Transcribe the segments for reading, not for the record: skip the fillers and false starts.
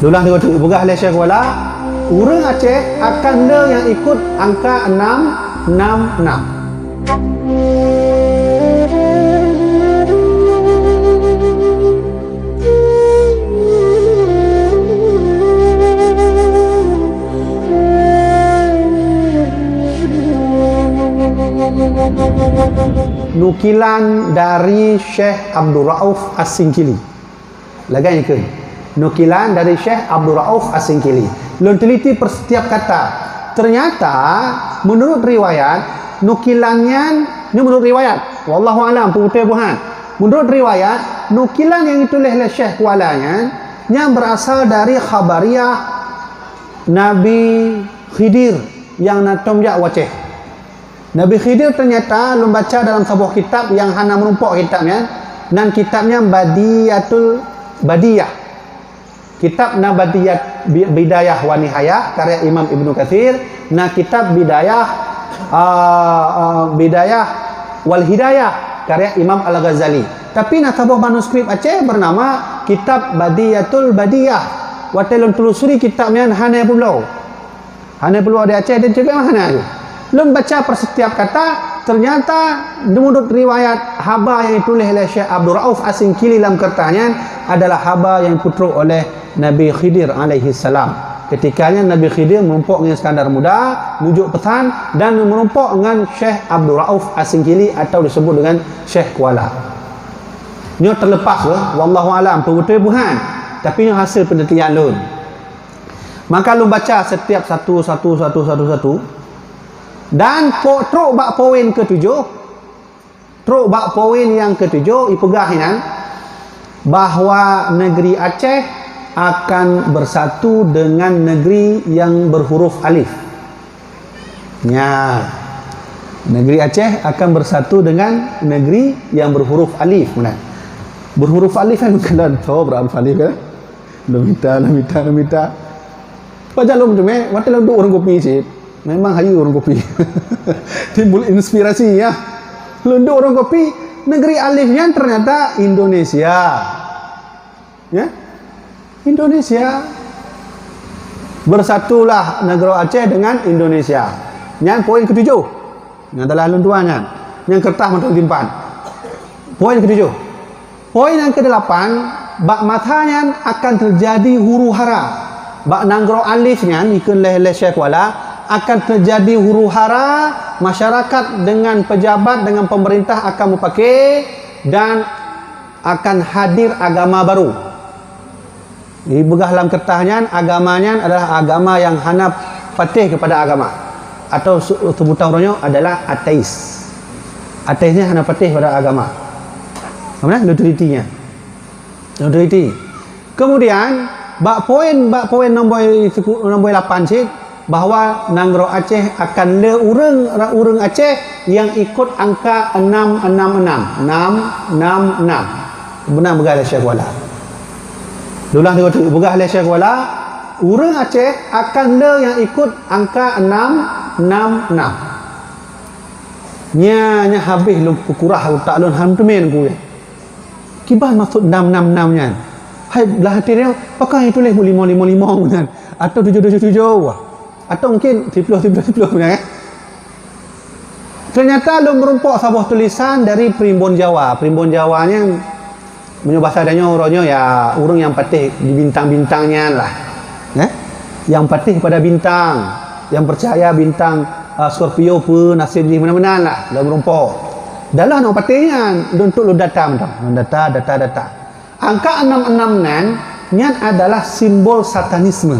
Dulang tengok tu begah le Syekh Kuala. Urang Aceh akan le yang ikut angka 666. Nukilan dari Syekh Abdul Rauf As-Singkili. Lagai ke? Nukilan dari Syekh Abdul Rauf As-Singkili. Lun teliti per setiap kata. Ternyata menurut riwayat nukilannya ini menurut riwayat. Wallahu alam putih buhan. Menurut riwayat nukilan yang ditulis oleh Syekh Kualanya yang berasal dari khabariyah Nabi Khidir yang natomja waceh. Nabi Khidir ternyata lu baca dalam sebuah kitab yang hana menumpuk kitabnya, dan kitabnya Badiyah. Kitab Bidayah wa Nihayah karya Imam Ibnu Katsir, kitab Bidayah wal Hidayah karya Imam Al-Ghazali. Tapi sebuah manuskrip Aceh bernama Kitab Badiyatul Badiyah. Watelun telusuri kitabnya hana pulau. Hana pulau di Aceh dan cebek mana tu? Lun baca per setiap kata, ternyata menurut riwayat haba yang ditulis oleh Syekh Abdul Rauf As-Singkili dalam kertasnya adalah haba yang putra oleh Nabi Khidir alaihi salam. Ketikanya Nabi Khidir menumpuk dengan Iskandar Muda, mujuk pesan dan menumpuk dengan Syekh Abdul Rauf As-Singkili atau disebut dengan Syekh Kuala. Ini terlepas wallahu alam betul bukan, tapi ini hasil penelitian lun. Maka lun baca setiap satu dan truk bak poin ke-7, truk bak poin yang ke-7 ipegahinan bahawa negeri Aceh akan bersatu dengan negeri yang berhuruf alif. Ya. Negeri Aceh akan bersatu dengan negeri yang berhuruf alif. Mana? Berhuruf alif kan bukan tahu berapa alif kan? Lamita. Baca lu macam ni, waktu lu orang kopi sih. Memang hayu orang kopi. Timbul inspirasi ya. Lu orang kopi, negeri alifnya ternyata Indonesia. Ya? Indonesia. Bersatulah negara Aceh dengan Indonesia. Yang poin ke-7. Yang adalah lunduannya. Yang kertas untuk timpan. Poin ke-7. Poin yang ke-8, bak matanya akan terjadi huru hara. Bak nanggro alifnya ikut leh Syekh Kuala akan terjadi huru hara, masyarakat dengan pejabat dengan pemerintah akan memakai dan akan hadir agama baru. Di begah dalam kertasnya agamanya adalah agama yang hana patih kepada agama, atau sebutan orangnya adalah ateis. Ateisnya hana patih pada agama. Mana neutralitinya? Neutrality. Kemudian bak poin nombor 8 sih bahawa Nanggro Aceh akan le urang Aceh yang ikut angka 666. Benar begah le Syekh Kuala. Dulang tengok tu begah le Syekh Kuala, urang Aceh akan le yang ikut angka 666. Nya habis lu kurah tak lun hantumen ku. Kibah maksud 666 nya. Hai belah hati dia pakai tulis 5555 kan atau 777 atau mungkin 10 benar kan. Ternyata lu merumpuk sebuah tulisan dari Primbon Jawa. Primbon Jawanya menurut bahasa adanya orangnya ya urang yang patih di bintang-bintangnya lah. Yang patih pada bintang, yang percaya bintang Scorpio pun nasib di mana-mana lah. Lu merumpuk. Dalah nak patihnya untuk lu data. Angka 666 nya adalah simbol satanisme.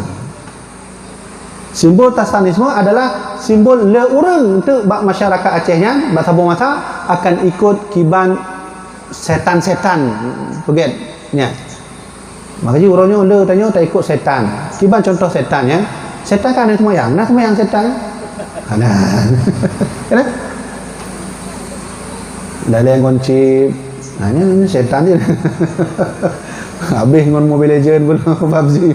Simbol satanisme adalah simbol le urang untuk masyarakat Acehnya bahasa masa akan ikut kiban setan-setan forget nya. Makanya urangnya le tanya tak ikut setan. Kiban contoh setan ya. Setan kan ada semayang. Nah semayang setan. Kanan. Kan? Dalam kunci ini setan je. Habis dengan Mobile Legend pun PUBG.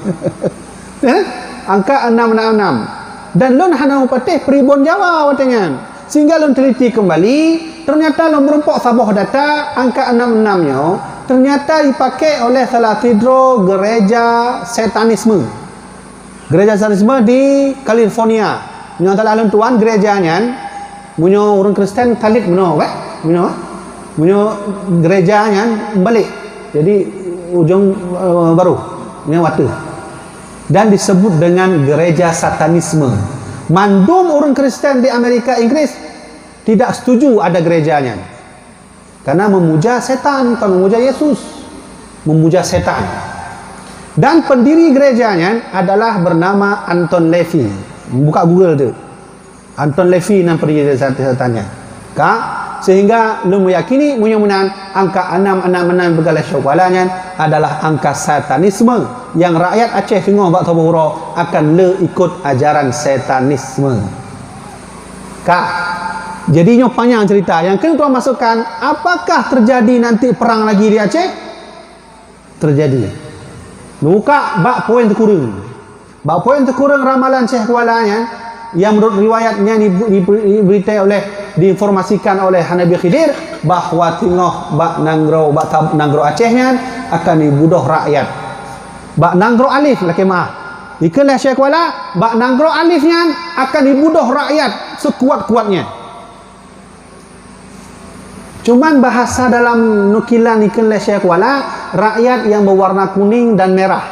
Angka 666. Dan lun hana patih Primbon Jawa watanya. Sehingga lun teliti kembali, ternyata lun merumpuk sebuah data angka 66 nya ternyata dipakai oleh salah satu gereja setanisme. Gereja setanisme di California. Yang telah tuan gerejanya, punya orang Kristen talit benar, punya gerejanya balik. Jadi ujung baru, punya waktu. Dan disebut dengan gereja satanisme. Mandum orang Kristen di Amerika Inggris tidak setuju ada gerejanya. Karena memuja setan, bukan memuja Yesus. Memuja setan. Dan pendiri gerejanya adalah bernama Anton LaVey. Buka Google tu. Anton LaVey nama pendiri setannya. Sehingga lu meyakini mudah-mudahan angka 666 begalah syawalanya adalah angka satanisme yang rakyat Aceh tengah bak tabura akan le ikut ajaran satanisme. Jadinya panjang cerita. Yang kena tuan masukkan, apakah terjadi nanti perang lagi di Aceh? Terjadi. Buka bak poin terkurung. Bak poin terkurung ramalan Syekh Kualanya yang menurut riwayatnya diberitakan oleh diinformasikan oleh Hanabi Khidir bahawa tengah bak nanggro Acehnya akan dibunuh rakyat. Bak nanggro alif lah kemah. Ikalah Syekh Kuala, bak nanggro alifnya akan dibunuh rakyat sekuat-kuatnya. Cuman bahasa dalam nukilan ikhlas Syekh Kuala, rakyat yang berwarna kuning dan merah.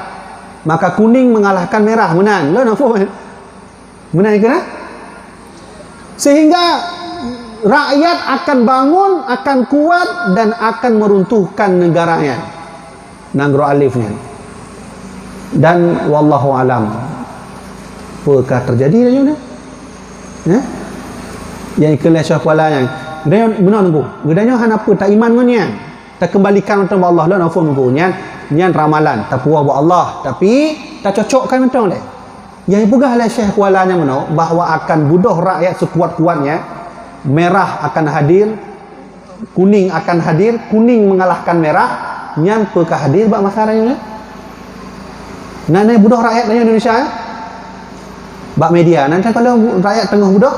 Maka kuning mengalahkan merah. Benar? Lo nampak? Benar ikhlas? Sehingga rakyat akan bangun, akan kuat dan akan meruntuhkan negaranya. Nanggro alifnya. Dan wallahu alam. Apakah terjadi ni? Yang ikhlas Syekh Kuala yang Gedanya benar nunggu. Gedanya han apa tak iman ngan tak kembalikan untuk Allah lah nafsu nunggu nyan ramalan tak puas buat Allah tapi tak cocokkan mentang leh. Yang pegah oleh Syekh Kualanya mano bahawa akan bunuh rakyat sekuat-kuatnya. Merah akan hadir, kuning akan hadir, kuning mengalahkan merah, nyan pekah hadir bak masalahnya. Nanti bunuh rakyat di Indonesia bak media nanti kalau rakyat tengah bunuh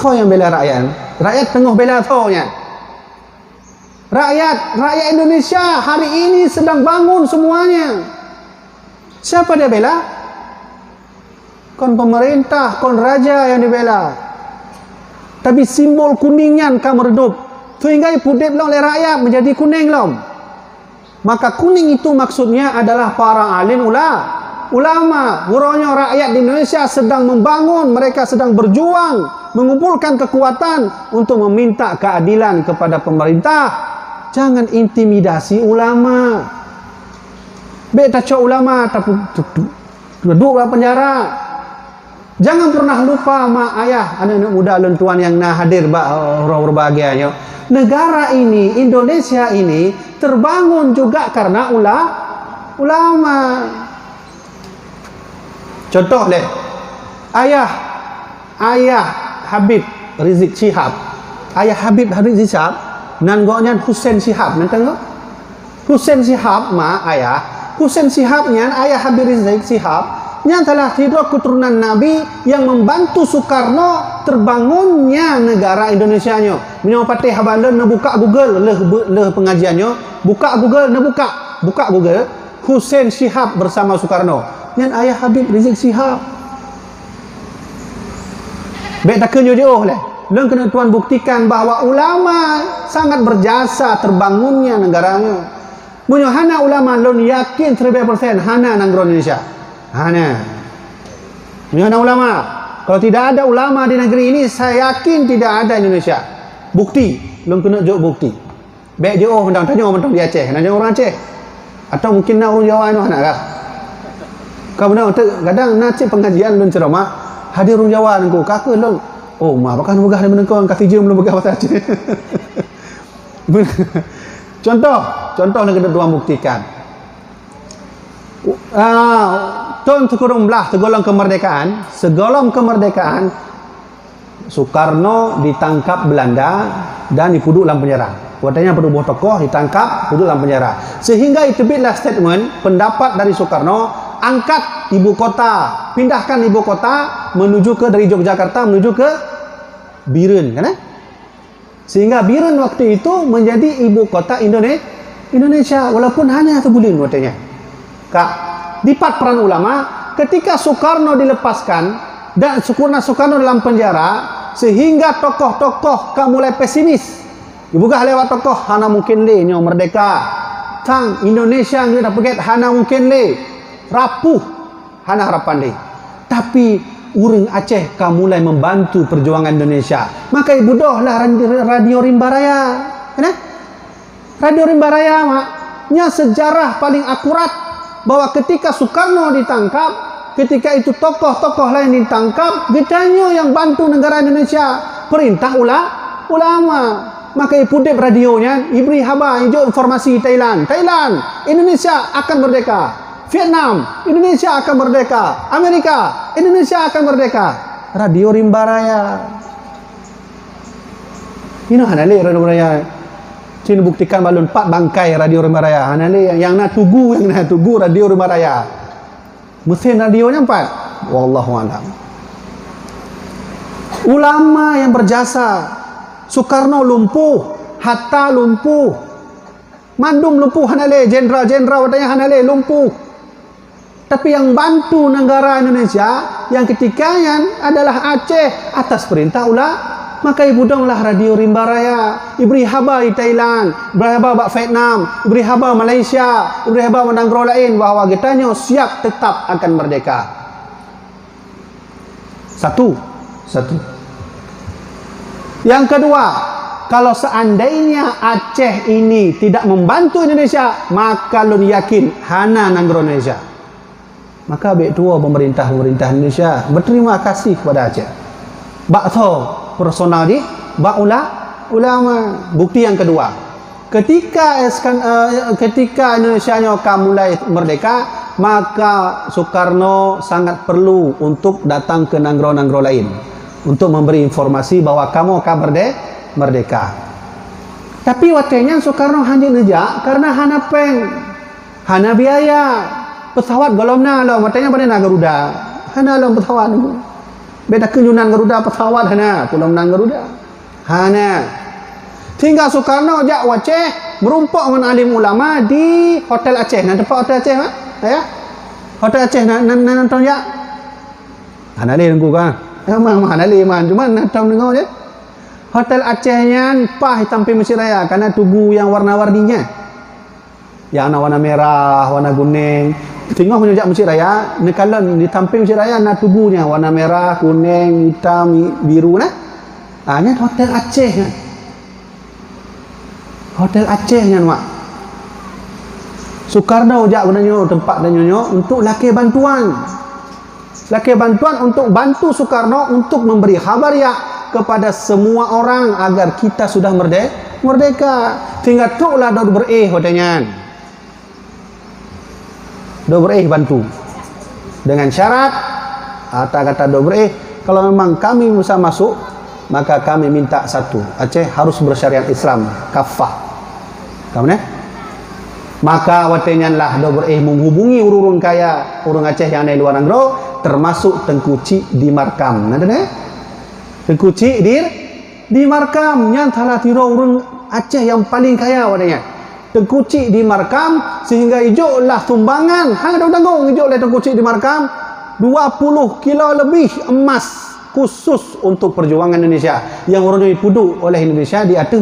yang bela rakyat tengah bela nya. Rakyat Indonesia hari ini sedang bangun semuanya. Siapa dia bela? Kon pemerintah, kon raja yang dibela. Tapi simbol kuningnya kan meredup. Sehingga pudip oleh rakyat menjadi kuning lom. Maka kuning itu maksudnya adalah para alim ulama. Buronya rakyat di Indonesia sedang membangun, mereka sedang berjuang mengumpulkan kekuatan untuk meminta keadilan kepada pemerintah. Jangan intimidasi ulama. Beta cok ulama tapi duduk dalam penjara. Jangan pernah lupa mak ayah anak-anak muda lentuan yang nah hadir orang berbahagianya. Negara ini, Indonesia ini terbangun juga karena ulama. Contoh deh. Ayah Habib Rizik Syihab. Ayah Habib Rizik Syihab nanggoknya Hussein Syihab. Nanti tengok. Hussein Syihab ayah. Hussein Syihabnya ayah Habib Rizik Syihab yang telah tidur keturunan Nabi yang membantu Soekarno terbangunnya negara Indonesia nya. Menyopati habalan nak buka Google leh pengajiannya. Buka Google buka Google Hussein Syihab bersama Soekarno. Yang ayah Habib Rizik Syihab. Baik tak kena jauh lah. Leng kena tuan buktikan bahawa ulama sangat berjasa terbangunnya negaranya. Munyo hana ulama lon yakin 100% hana nanggro Indonesia. Hana. Munyo hana ulama. Kalau tidak ada ulama di negeri ini, saya yakin tidak ada Indonesia. Bukti. Leng kena jauh bukti. Baik jauh mentang di Aceh. Nak orang Aceh. Atau mungkin nak orang Jawa nak kah? Kau benar kadang nak cik pengajian lon ceramah hadir orang Jawa nengku kakak long. Oh, mak bakal megah di menengkau kasih jam belum megah bahasa Aceh. Contoh yang kena tuan buktikan. Tahun 19 segolong kemerdekaan Soekarno ditangkap Belanda dan dipuduk dalam penjara. Katanya penubuh tokoh ditangkap, duduk dalam penjara. Sehingga terbitlah statement pendapat dari Soekarno, angkat ibu kota, pindahkan ibu kota menuju ke dari Yogyakarta menuju ke Biren, kan? Sehingga Biren waktu itu menjadi ibu kota Indonesia walaupun hanya sebulan katanya. Kak, dipat peran ulama ketika Soekarno dilepaskan dan Soekarno dalam penjara sehingga tokoh-tokoh mulai pesimis. Dibuka lewat tokoh hana mungkin le nyo merdeka. Tang Indonesia kita pegat hana mungkin le rapuh hana harapan le. Tapi urang Aceh mulai membantu perjuangan Indonesia. Maka ibu dohlah Radio Rimba Raya. Kan? Radio Rimba Raya nya sejarah paling akurat bahwa ketika Soekarno ditangkap, ketika itu tokoh-tokoh lain ditangkap, getanya yang bantu negara Indonesia perintah ulama. Maka ipudip radionya ibri haba hijau informasi Thailand, Indonesia akan merdeka. Vietnam, Indonesia akan merdeka. Amerika, Indonesia akan merdeka. Radio Rimba Raya. Ini hanale Radio Rimba Raya. Sini buktikan balon 4 bangkai Radio Rimba Raya. Hanale yang na tugu Radio Rimba Raya. Mesin radionya 4. Wallahu a'lam. Ulama yang berjasa. Soekarno lumpuh, Hatta lumpuh, Mandum lumpuh hanale, jenderal watanya hanale lumpuh. Tapi yang bantu negara Indonesia yang ketikanya adalah Aceh atas perintah maka ibu donglah Radio Rimba Raya, ibri haba di Thailand, ibri haba bak Vietnam, ibri haba Malaysia, ibri haba negara lain bahwa kitanya siap tetap akan merdeka. Satu. Yang kedua, kalau seandainya Aceh ini tidak membantu Indonesia, maka lun yakin hana negara Indonesia. Maka baik tua pemerintah Indonesia berterima kasih kepada Aceh. Bak tho personal di bak ulama. Bukti yang kedua, ketika Indonesia mulai merdeka, maka Soekarno sangat perlu untuk datang ke negara-negara lain untuk memberi informasi bahwa kamu akan merdeka. Tapi waktunya Soekarno hanya nejak karena hana peng, hana biaya. Pesawat golomna lo, matanya pada Garuda. Hana lo pesawat itu. Beda kenyunan Garuda pesawat hana, pulang Garuda. Hana. Sehingga Soekarno jak Aceh merumpok dengan alim ulama di Hotel Aceh. Nah, tempat Hotel Aceh, ya. Hotel Aceh nonton ya. Hana le nunggu kan. Memang mana leman cuma natam dengar je. Hotel Acehnya pah sampai Mesir Raya karena tugu yang warna-warninya. Yang warna merah, warna kuning. Tengok menyejak Mesir Raya, nekalan di tampil Mesir Raya na tubuhnya warna merah, kuning, hitam, biru nah. Hanya Hotel Aceh. Hotel Acehnya mak. Soekarno jak gunanya tempat dan nyonya untuk laki bantuan. Untuk bantu Soekarno untuk memberi khabar ya kepada semua orang agar kita sudah merdeka. Sehingga tuklah dah katanya. Bantu. Dengan syarat kata kalau memang kami bisa masuk, maka kami minta satu, Aceh harus bersyariat Islam kafah. Kamu ne? Maka watenya lah menghubungi urung kaya urung Aceh yang ada di luar negara, termasuk Tengku Cik di Markam. Nanti ne? Tengku Cik di Markam yang telah tiro urung Aceh yang paling kaya wadanya. Tengku Cik di Markam sehingga hijaulah sumbangan. Hang ada tanggung hijau oleh Tengku Cik di Markam 20 kilo lebih emas khusus untuk perjuangan Indonesia yang orang dipuduk oleh Indonesia di atas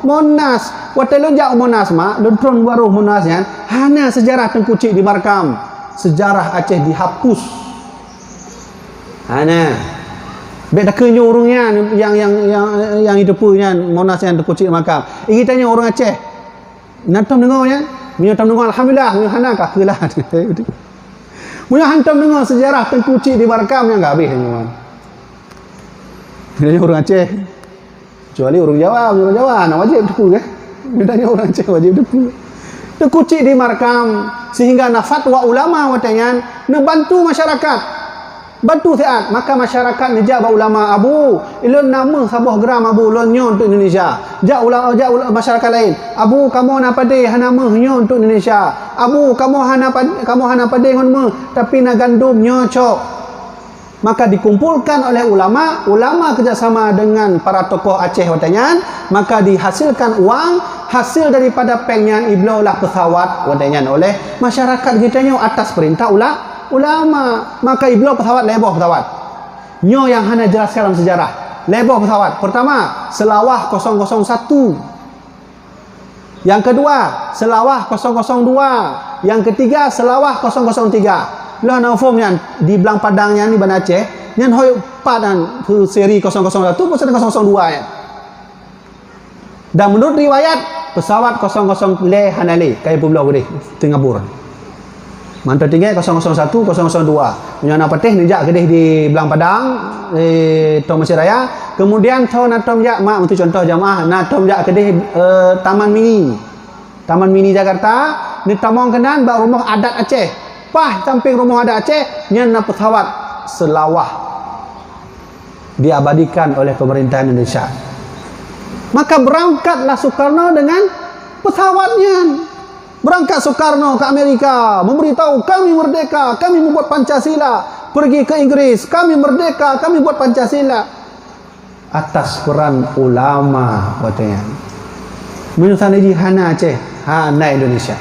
Monas. Waktu lonjak Monas mak, lontron baru Monasnya, hanya sejarah Tengku Cik di Markam, sejarah Aceh dihapus. Hanya beda kenyo orangnya yang hidup punya Monas yang Tengku Cik di Markam. Ini tanya orang Aceh. Nantam dengarnya, minyatam dengar alhamdulillah, hana kah kelah. Punya hantam dengar sejarah Tengku Cik di Markam yang enggak habis teman. Ini orang Aceh. Kecuali orang Jawa, nak wajib depu ke? Bedanya orang Aceh wajib depu. Tengku Cik di Markam sehingga na fatwa ulama watanya bantu masyarakat. Bantu siat, maka masyarakat nejak ulama abu, ilun nama sabuh gram abu lon nyon untuk Indonesia. Jak ulama masyarakat lain. Abu kamu hana pade hana meh nyon untuk Indonesia. Abu kamu hana pade ngon meh tapi na gandum nyocok. maka dikumpulkan oleh ulama kerjasama dengan para tokoh Aceh watanyan, maka dihasilkan uang, hasil daripada pengyan iblaulah pesawat watanyan oleh masyarakat kitanya atas perintah ulama. Maka iblau pesawat leboh pesawat. Nyo yang hana jelaskan dalam sejarah. Leboh pesawat. Pertama, Selawah 001. Yang kedua, Selawah 002. Yang ketiga, Selawah 003. Lah na form yang di Belang Padang yang ni Banda Aceh, yang hoi padan seri 001 pasal 002 ya. Dan menurut riwayat pesawat 00 le hanale kai Pulau Gede Singapura. Mantap tinggi 001 002. Punya anak patih nijak gedeh di Belang Padang Tong Mesir Raya. Kemudian tau natom jak mak untuk contoh jamaah natom jak gedeh Taman Mini Jakarta ni tamong kenan bak rumah adat Aceh. Pah samping rumah adat Aceh nyana pesawat Selawah diabadikan oleh pemerintah Indonesia. Maka berangkatlah Soekarno dengan pesawatnya. Berangkat Soekarno ke Amerika, memberitahu kami merdeka, kami membuat Pancasila. Pergi ke Inggris, kami merdeka, kami buat Pancasila. Atas peran ulama katanya. Menurut Hana Aceh, Hana Indonesia.